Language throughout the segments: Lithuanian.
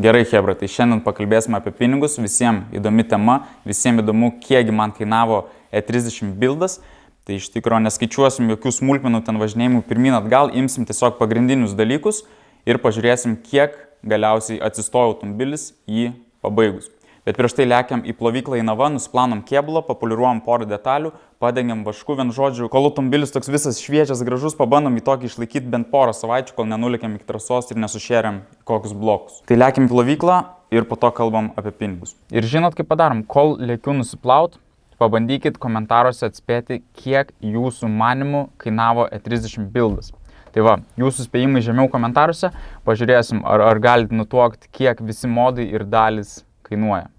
Gerai, chebra, tai šiandien pakalbėsime apie pinigus, visiems įdomi tema, visiems įdomu, kiekgi man kainavo E30 buildas. Tai iš tikrųjų neskaičiuosim jokių smulkmenų ten važinėjimų pirmyn atgal, imsim tiesiog pagrindinius dalykus ir pažiūrėsim, kiek galiausiai atsistojo automobilis jį pabaigus. Bet prieš tai lekiam į plovyklą į Nava, nusiplanom kėbulą, populiaruojam porą detalių, padengiam vašku, vien žodžiu, kol automobilis toks visas šviežias, gražus, pabandom į tokį išlaikyti bent porą savaičių, kol nenulėkiam iki trasos ir nesušėriam kokius blokus. Tai lekiam į plovyklą ir po to kalbam apie pinigus. Ir žinot, kaip padarom, kol lėkiu nusiplaut, pabandykit komentaruose atspėti, kiek jūsų manimų kainavo E30 buildas. Tai va, jūsų spėjimai žemiau komentaruose, pažiūrėsim, ar galite nutuokti, kiek visi modai ir dalys kainuoja.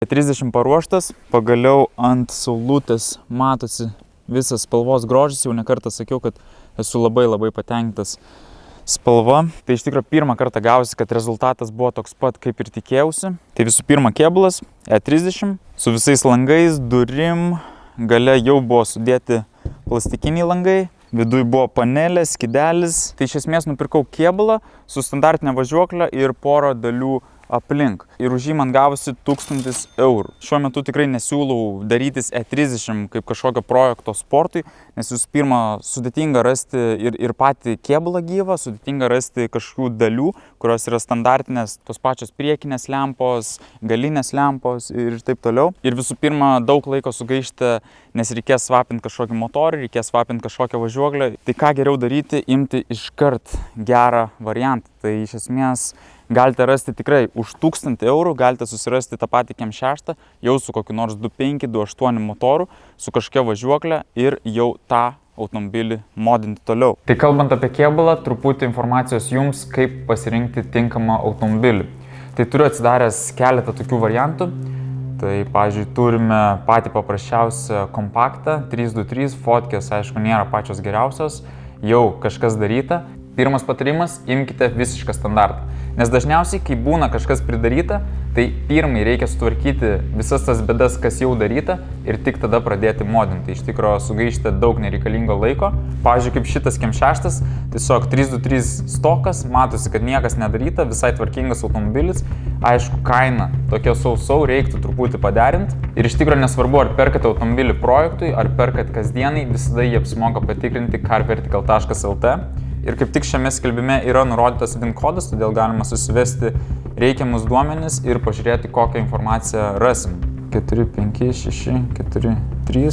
E30 paruoštas, pagaliau ant saulutės matosi visas spalvos grožis, jau nekartą sakiau, kad esu labai patenkintas spalva. Tai iš tikrųjų pirmą kartą gausi, kad rezultatas buvo toks pat, kaip ir tikėjausi. Tai visų pirma kėbulas E30 su visais langais, durim, gale jau buvo sudėti plastikiniai langai. Viduj buvo panelė, skidelis. Tai iš esmės nupirkau kėbulą su standartinė važiuoklė ir porą dalių aplink. Ir už jį man gavosi 1000 eurų. Šiuo metu tikrai nesiūlau darytis E30 kaip kažkokio projekto sportui, nes jūs pirma sudėtinga rasti ir patį kėbulą gyvą, sudėtinga rasti kažkokių dalių, kurios yra standartinės, tos pačios priekinės lempos, galinės lempos ir taip toliau. Ir visų pirma daug laiko sugaišti, nes reikės svapinti kažkokį motorį, reikės svapinti kažkokią važiuoklę. Tai ką geriau daryti, imti iškart gerą variantą. Tai iš esmės galite rasti tikrai už 1000 eurų, galite susirasti tą patį Kem 6, jau su kokiu nors 2.5, 2.8 motoru, su kažkokia važiuoklė ir jau tą automobilį modinti toliau. Tai kalbant apie kėbulą, truputį informacijos jums, kaip pasirinkti tinkamą automobilį. Tai turiu atsidaręs keletą tokių variantų. Tai, pavyzdžiui, turime patį paprasčiausią kompaktą 323, fotkės, aišku, nėra pačios geriausios, jau kažkas daryta. Pirmas patarimas – imkite visišką standartą. Nes dažniausiai, kai būna kažkas pridaryta, tai pirmai reikia sutvarkyti visas tas bėdas, kas jau daryta ir tik tada pradėti modinti. Iš tikrųjų sugaišite daug nereikalingo laiko. Pavyzdžiui, kaip šitas Kem 6, tiesiog 323 stokas, matosi, kad niekas nedaryta, visai tvarkingas automobilis. Aišku, kaina tokia sausau, reiktų truputį paderinti. Ir iš tikrųjų nesvarbu, ar perkate automobilį projektui, ar perkate kasdienai, visada jį apsimoka patikrinti carvertical.lt. Ir kaip tik šiame skelbime yra nurodytas VIN kodas, todėl galima susivesti reikiamus duomenis ir pažiūrėti, kokią informaciją rasim. 4, 5, 6, 4, 3.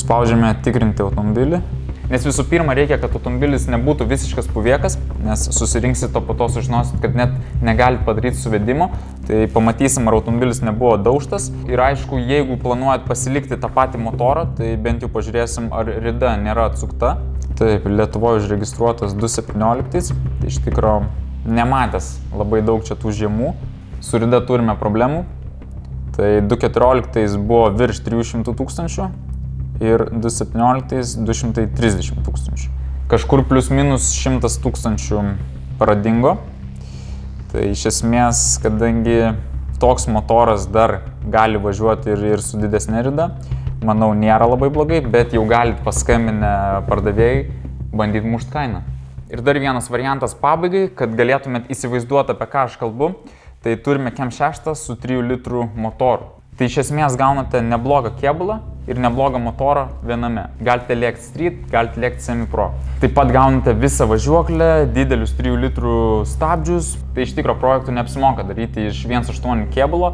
Spaudžiame tikrinti automobilį. Nes visų pirma reikia, kad automobilis nebūtų visiškas puvėkas, nes susirinksit, o po to sužinosit, kad net negali padaryti suvedimo. Tai pamatysim, ar automobilis nebuvo daužtas. Ir aišku, jeigu planuojat pasilikti tą patį motorą, tai bent jau pažiūrėsim, ar rida nėra atsukta. Taip, Lietuvoje užregistruotas 2017, tai iš tikrųjų nematęs labai daug čia tų žiemų. Su rida turime problemų. Tai 2014 buvo virš 300 000 ir 2017 230 000. Kažkur plius minus 100 000 pradingo. Tai iš esmės, kadangi toks motoras dar gali važiuoti ir su didesnė rida, manau, nėra labai blogai, bet jau galite paskambinę pardavėjai bandyti mušti kainą. Ir dar vienas variantas pabaigai, kad galėtumėt įsivaizduoti, apie ką aš kalbu, tai turime Kem 6 su 3 litrų motoru. Tai iš esmės gaunate neblogą kėbulą ir neblogą motorą viename. Galite lėkti street, galite lėkti semi-pro. Taip pat gaunate visą važiuoklę, didelius 3 litrų stabdžius. Tai iš tikro projektų neapsimoka daryti iš 1.8 kėbulo,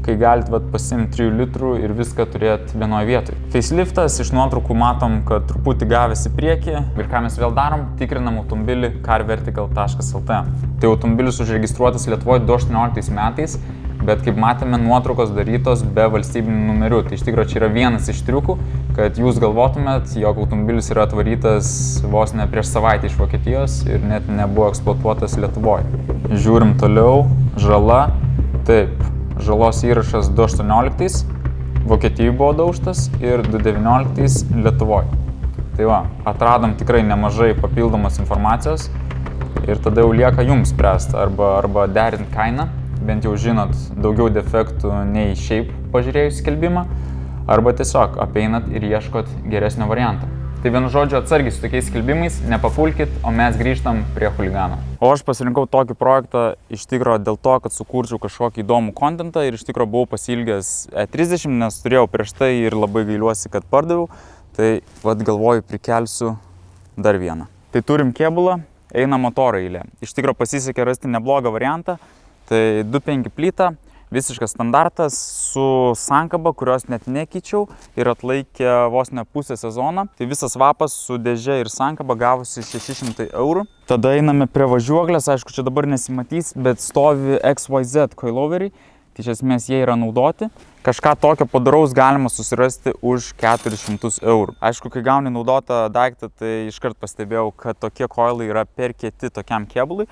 kai galite pasiimti 3 litrų ir viską turėti vienoje vietoje. Faceliftas, iš nuotraukų matom, kad truputį gavęs į priekį. Ir ką mes vėl darom, tikrinam automobilį carvertical.lt. Tai automobilis užregistruotas Lietuvoje 2018 metais. Bet kaip matėme, nuotraukos darytos be valstybinių numerių. Tai iš tikrųjų čia yra vienas iš triukų, kad jūs galvotumėt, jog automobilis yra atvarytas vos ne prieš savaitę iš Vokietijos ir net nebuvo eksploatuotas Lietuvoje. Žiūrim toliau. Žala. Taip, žalos įrašas 2018, Vokietijoje buvo daužtas ir 2019 Lietuvoje. Tai va, atradom tikrai nemažai papildomos informacijos ir tada jau lieka jums spręsti arba derinti kainą. Bent jau žinot daugiau defektų nei šiaip pažiūrėjus skelbimą, arba tiesiog apeinat ir ieškot geresnio varianto. Tai vienu žodžiu atsargiai su tokiais skelbimais, nepapulkit, o mes grįžtam prie chuligano. O aš pasirinkau tokį projektą iš tikro dėl to, kad sukurčiau kažkokį įdomų kontentą ir iš tikro buvau pasiilgęs E30, nes turėjau prieš tai ir labai gailiuosi, kad pardaviau, tai galvoju prikelsiu dar vieną. Tai turim kėbulą, eina motoro eilė. Iš tikro pasisekė rasti neblogą variantą. Tai 2.5 plyta, visiškas standartas su sankaba, kurios net nekeičiau ir atlaikė vos ne pusę sezoną. Tai visas vapas su dėže ir sankaba gavosi 600 €. Tada einame prie važiuoklės, aišku, čia dabar nesimatys, bet stovi XYZ coiloveriai. Tai iš esmės jie yra naudoti. Kažką tokio padaraus galima susirasti už 400 €. Aišku, kai gauni naudotą daiktą, tai iškart pastebėjau, kad tokie coilai yra per kieti tokiam kėbului.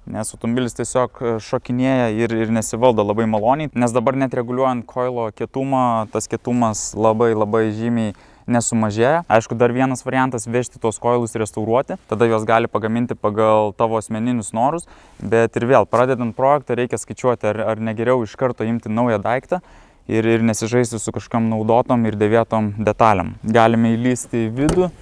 Nes automobilis tiesiog šokinėja ir nesivaldo labai maloniai, nes dabar net reguliuojant coilo kietumą, tas kietumas labai žymiai nesumažėja. Aišku, dar vienas variantas vežti tuos coilus restauruoti, tada juos gali pagaminti pagal tavo asmeninius norus, bet ir vėl, pradedant projektą, reikia skaičiuoti, ar negeriau iš karto imti naują daiktą ir nesižaisti su kažkam naudotom ir dėvėtom detalėm. Galime įlysti į vidų,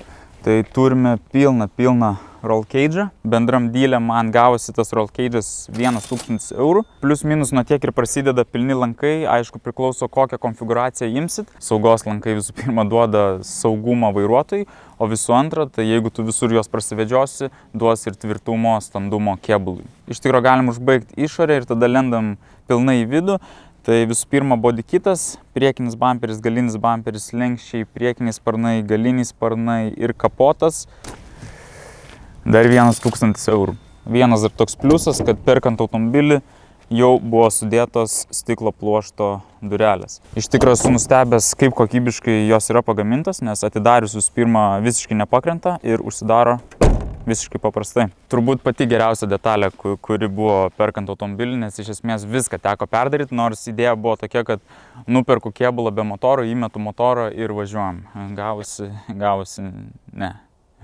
tai turime pilną roll cage'ą. Bendram dylė man gavosi tas roll cage'as 1000 €. Plius minus nuo tiek ir prasideda pilni lankai. Aišku, priklauso kokią konfiguraciją imsit. Saugos lankai visų pirma duoda saugumą vairuotojui, o visų antra, tai jeigu tu visur juos prasivedžiosi, duos ir tvirtumo, standumo kėbului. Iš tikro galim užbaigti išorę ir tada lendam pilnai į vidų. Tai visų pirma body kitas, priekinis bamperis, galinis bamperis, lenkščiai, priekiniai sparnai, galiniai sparnai ir kapotas. Dar 1000 €. Vienas dar toks pliusas, kad perkant automobilį jau buvo sudėtos stiklo pluošto durelės. Iš tikrųjų esu nustebęs, kaip kokybiškai jos yra pagamintos, nes atidarius visų pirma visiškai nepakrenta ir užsidaro visiškai paprastai. Turbūt pati geriausia detalė, kuri buvo perkant automobilį, nes iš esmės viską teko perdaryti, nors idėja buvo tokia, kad nuperku kėbulą be motoro, įmetu motorą ir važiuojam. Gavosi, ne.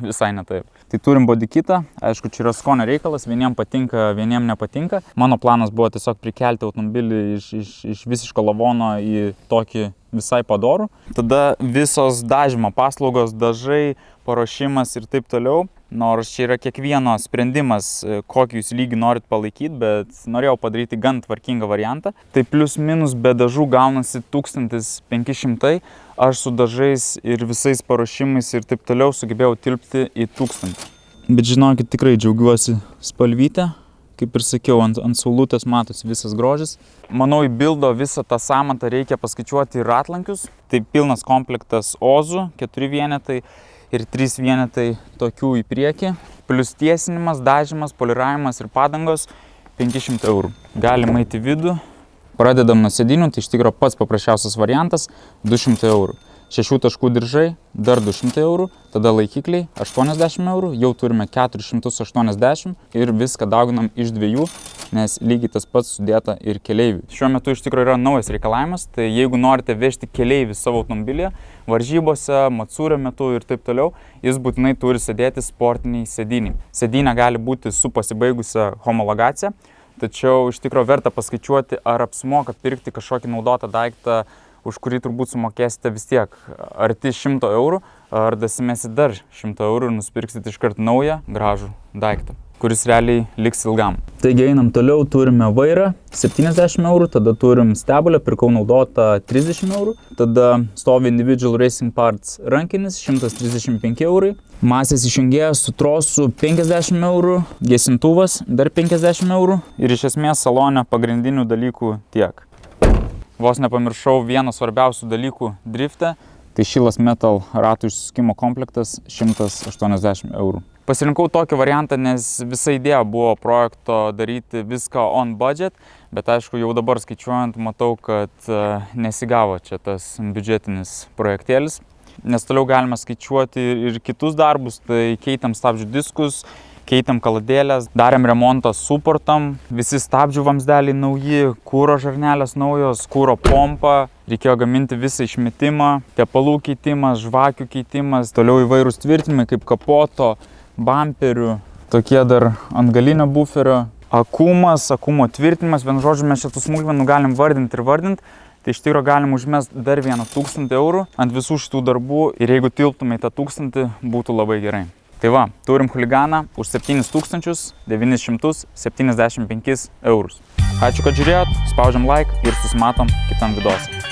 Visai ne taip. Tai turim body kitą, aišku, čia yra skonio reikalas, vieniem patinka, vieniem nepatinka. Mano planas buvo tiesiog prikelti automobilį iš visiško lavono į tokį visai padorų. Tada visos dažymo paslaugos, dažai, paruošimas ir taip toliau. Nors čia yra kiekvieno sprendimas, kokį jūs lygį norit palaikyti, bet norėjau padaryti gan tvarkingą variantą. Tai plius minus be dažų gaunasi 1500, aš su dažais ir visais paruošimais ir taip toliau sugebėjau tilpti į 1000. Bet žinokit, tikrai džiaugiuosi spalvytę. Kaip ir sakiau, ant saulutės matosi visas grožis. Manau, į bildo visą tą samatą reikia paskaičiuoti ir ratlankius. Tai pilnas komplektas ozų, 4 vienetai. Ir 3 vienetai tokių į priekį, plus tiesinimas, dažymas, poliravimas ir padangos 500 €. Galima eiti į vidų, pradedam nuo sėdinių, tai iš tikrųjų pats paprasčiausias variantas 200 €. 6 taškų diržai, dar 200 €, tada laikikliai 80 €, jau turime 480 ir viską dauginam iš 2, nes lygiai tas pats sudėta ir keleiviui. Šiuo metu iš tikrųjų yra naujas reikalavimas, tai jeigu norite vežti keleivį savo automobilyje, varžybose, matsūrio metu ir taip toliau, jis būtinai turi sėdėti sportiniai sėdynai. Sėdynė gali būti su pasibaigusia homologacija, tačiau iš tikrųjų verta paskaičiuoti, ar apsimoka pirkti kažkokį naudotą daiktą už kurį turbūt sumokėsite vis tiek arti 100 eurų, ar dasimėsi dar 100 eurų ir nusipirksit iškart naują, gražų daiktą, kuris realiai liks ilgam. Taigi einam toliau, turime vairą 70 eurų, tada turim stebulę, pirkau naudotą 30 eurų, tada stovi Individual Racing Parts rankinis 135 eurai, masės išjungėjas su trosu 50 eurų, gesintuvas dar 50 eurų ir iš esmės salone pagrindinių dalykų tiek. Vos nepamiršau vieną svarbiausių dalykų drifte, tai Šilas Metal ratų išsisukimo komplektas 180 eurų. Pasirinkau tokį variantą, nes visa idėja buvo projekto daryti viską on budget, bet aišku, jau dabar skaičiuojant, matau, kad nesigavo čia tas biudžetinis projektėlis, nes toliau galime skaičiuoti ir kitus darbus, tai keitėm stabdžių diskus, keitėm kaladėlės, darėm remontą suportam, visi stabdžių vamzdeliai nauji, kūro žarnelės naujos, kūro pompa, reikėjo gaminti visą išmetimą, tepalų keitimas, žvakių keitimas, toliau įvairūs tvirtinimai kaip kapoto, bamperių, tokie dar ant galinio buferio, akumas, akumo tvirtinimas, vienu žodžiu mes šitų smulkmenų galim vardinti ir vardinti, tai iš tikrųjų galim užmesti dar 1000 eurų ant visų šitų darbų ir jeigu tilptume į tą 1000, būtų labai gerai. Tai va, turim Huliganą už 7975 eurus. Ačiū, kad žiūrėjot, spaudžiam like ir susimatom kitam videose.